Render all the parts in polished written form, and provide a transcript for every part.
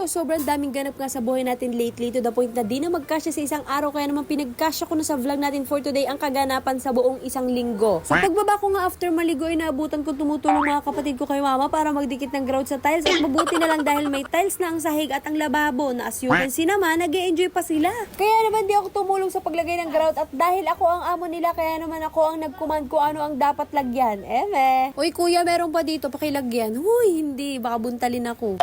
sobrang daming ganap nga sa buhay natin lately to the point na di na magkasya sa isang araw, kaya naman pinagkasya ko na sa vlog natin for today ang kaganapan sa buong isang linggo. Sa pagbaba ko nga after maligo ay naabutan ko tumutulong mga kapatid ko kay mama para magdikit ng grout sa tiles, at mabuti na lang dahil may tiles na ang sahig at ang lababo na as you can see naman nag-e-enjoy pa sila. Kaya naman di ako tumulong sa paglagay ng grout, at dahil ako ang amo nila kaya naman ako ang nag-command ko ano ang dapat lagyan. Uy kuya, meron pa dito pakilagyan. Huy, hindi, baka buntalin ako.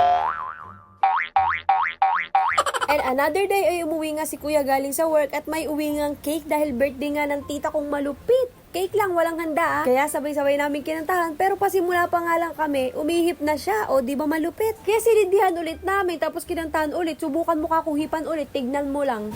And another day ay umuwi nga si kuya galing sa work at may uwi ngang cake dahil birthday nga ng tita kong malupit. Cake lang, walang handa Kaya sabay-sabay namin kinantahan, pero pasimula pa nga lang kami, umihip na siya. O di ba malupit? Kaya sinindihan ulit namin, tapos kinantahan ulit. Subukan mo kakuhipan ulit, tignan mo lang.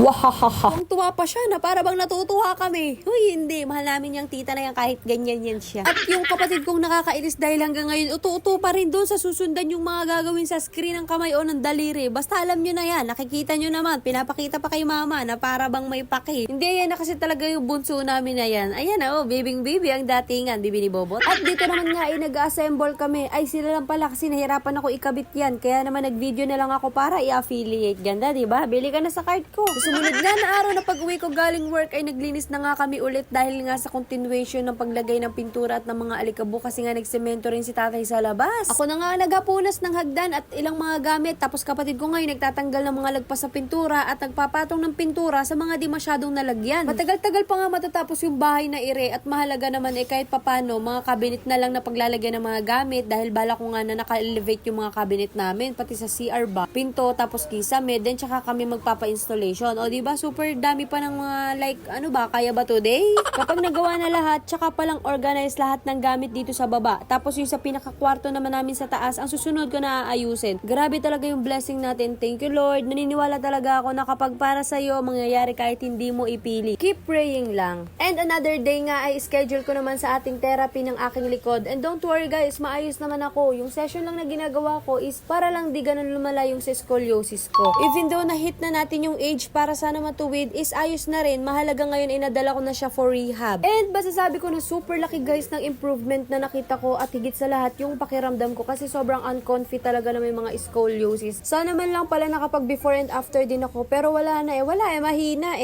Wahahaha. Kung tuwa pa siya na para bang natutuwa kami. Huy, hindi. Mahal namin yung tita na yan kahit ganyan yan siya. At yung kapatid kong nakakainis dahil hanggang ngayon, utu-utu pa rin doon sa susundan yung mga gagawin sa screen ng kamay o ng daliri. Basta alam nyo na yan, nakikita nyo naman, pinapakita pa kay mama na para bang may paki. Hindi yan na kasi talaga yung bunso namin na yan. Ayan bibing bibi ang datingan, bibi ni Bobot. At dito naman nga ay nag-assemble kami. Ay sila lang pala kasi nahirapan ako ikabit yan. Kaya naman nag-video na lang ako para i-affiliate. Ganda, diba? Bili ka na sa card ko. Sumunod nga na araw na pag-uwi ko galing work ay naglinis na nga kami ulit dahil nga sa continuation ng paglagay ng pintura at ng mga alikabo kasi nga nagsemento rin si tatay sa labas. Ako na nga naghapunas ng hagdan at ilang mga gamit. Tapos kapatid ko ngayon nagtatanggal ng mga lagpas sa pintura at nagpapatong ng pintura sa mga di masyadong nalagyan. Matagal-tagal pa nga matatapos yung bahay na at mahalaga naman kahit papano mga cabinet na lang na paglalagyan ng mga gamit dahil bala ko nga na naka-elevate yung mga cabinet namin pati sa CR ba, pinto, tapos kisame, then tsaka kami magpapa-installation. O diba super dami pa ng mga kaya ba today? Kapag nagawa na lahat, tsaka palang organize lahat ng gamit dito sa baba. Tapos yung sa pinakakwarto naman namin sa taas, ang susunod ko na aayusin. Grabe talaga yung blessing natin. Thank you Lord. Naniniwala talaga ako na kapag para sa'yo, mangyayari kahit hindi mo ipili. Keep praying lang. And another day nga ay schedule ko naman sa ating therapy ng aking likod. And don't worry guys, maayos naman ako. Yung session lang na ginagawa ko is para lang di ganun lumala yung sa scoliosis ko. Even though na-hit na natin yung age para sana matuwid, is ayos na rin. Mahalaga ngayon ay nadala ko na siya for rehab. And masasabi ko na super laki guys ng improvement na nakita ko, at higit sa lahat yung pakiramdam ko kasi sobrang uncomfy talaga na may mga scoliosis. Sana man lang pala nakapag before and after din ako, pero wala mahina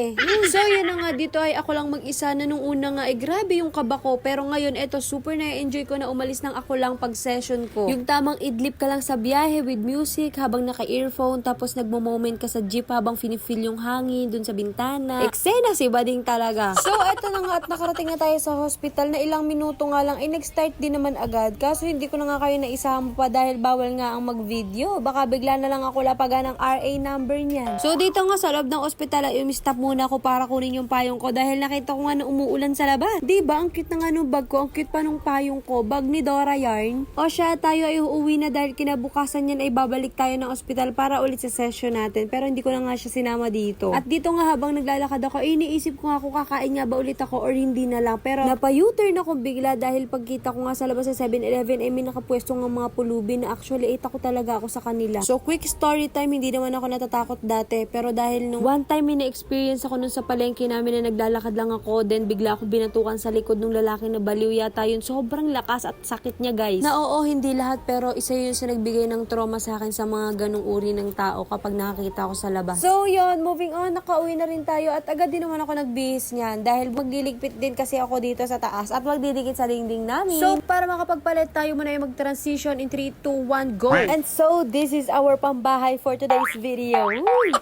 So yun na nga, dito ay ako lang mag-isa na nung una nga grabe yung kaba ko, pero ngayon eto super na-enjoy ko na umalis ng ako lang pag session ko. Yung tamang idlip ka lang sa biyahe with music habang naka-earphone, tapos nagmo-moment ka sa jeep habang finifeel yung hangin dun sa bintana. Eksena si Bading talaga. So eto na nga at nakarating na tayo sa hospital na ilang minuto nga lang ay nag-start din naman agad. Kaso hindi ko na nga kayo naisama pa dahil bawal nga ang mag-video. Baka bigla na lang ako lapagan ng RA number niyan. So dito nga sa loob ng ospital ay umistop muna ako para kunin yung payong ko dahil nakita ko nga na umuulan sa labas. Diba? Ang cute na nga nung bag ko. Ang cute pa nung payong ko. Bag ni Dora Yarn. O siya, tayo ay uuwi na dahil kinabukasan yan ay babalik tayo ng ospital para ulit sa session natin. Pero hindi ko na nga siya sinama dito. At dito nga habang naglalakad ako, iniisip ko nga kung kakain nga ba ulit ako or hindi na lang. Pero napa-U-turn ako bigla dahil pagkita ko nga sa labas sa 7-Eleven ay may nakapwesto nga mga pulubi na actually ako talaga ako sa kanila. So quick story time, hindi naman ako natatakot dati. Pero dahil nung one time may na-experience ako nun sa palengke namin na naglalakad lang ako, then bigla ako binatukan sa likod ng lalaki na baliw yata yun. Sobrang lakas at sakit niya guys. Na oo, hindi lahat pero isa yun sa nagbigay ng trauma sa akin sa mga ganong uri ng tao kapag nakakita ako sa labas. So yun, moving on, nakauwi na rin tayo at agad din naman ako nagbihis niyan dahil magliligpit din kasi ako dito sa taas at magdidikit sa dingding namin. So para makapagpalit tayo muna yung mag-transition in 3, 2, 1, go! And so this is our pambahay for today's video.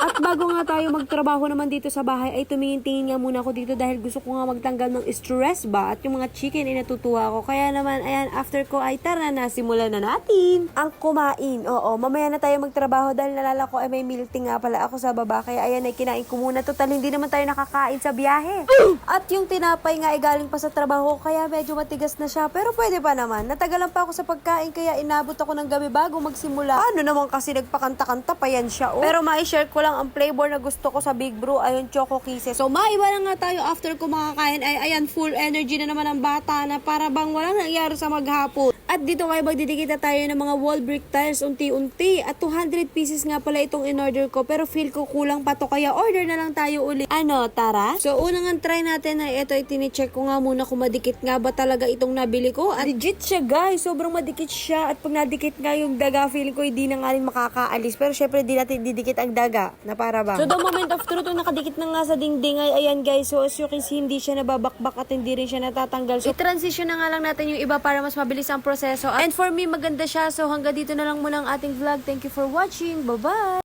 At bago nga tayo magtrabaho naman dito sa bahay ay tumingin-tingin nga muna ako dito dahil gusto ko nga magtanggal ng stress ba at yung mga chicken ay natutuwa ako. Kaya naman, ayan, after ko ay tara na, simulan na natin ang kumain. Oo, mamaya na tayo magtrabaho dahil nalala ko ay may meeting nga pala ako sa baba. Kaya ayan, ay kinain ko muna. Total, hindi naman tayo nakakain sa biyahe. At yung tinapay nga ay galing pa sa trabaho kaya medyo matigas na siya. Pero pwede pa naman. Natagalan pa ako sa pagkain kaya inabot ako ng gabi bago magsimula. Ano naman kasi nagpakanta-kanta pa yan siya. Pero mai-share ko lang ang flavor na gusto ko sa Big Brew. Ayun, Choco Kisses. So, maiba na nga tayo after ko makakain ay ayan, full energy na naman ang bata na para bang walang nangyari sa maghapon. At dito kayo magdidikit na tayo ng mga wall brick tiles unti-unti. At 200 pieces nga pala itong in-order ko, pero feel ko kulang pa to, kaya order na lang tayo ulit. Ano, tara? So unang try natin ay ito, itine-check ko nga muna kung madikit nga ba talaga itong nabili ko. At legit siya guys, sobrang madikit siya. At pag nadikit nga yung daga, feel ko hindi na nga rin makakaalis. Pero syempre di natin didikit ang daga, na para bang. So the moment of truth, nakadikit na nga sa dingding ay ayan guys. So as you can see, hindi siya nababakbak at hindi rin siya natatanggal. So i-transition na nga lang natin yung iba para mas mabilis ang proseso. And for me, maganda siya. So hanggang dito na lang muna ang ating vlog. Thank you for watching. Bye-bye!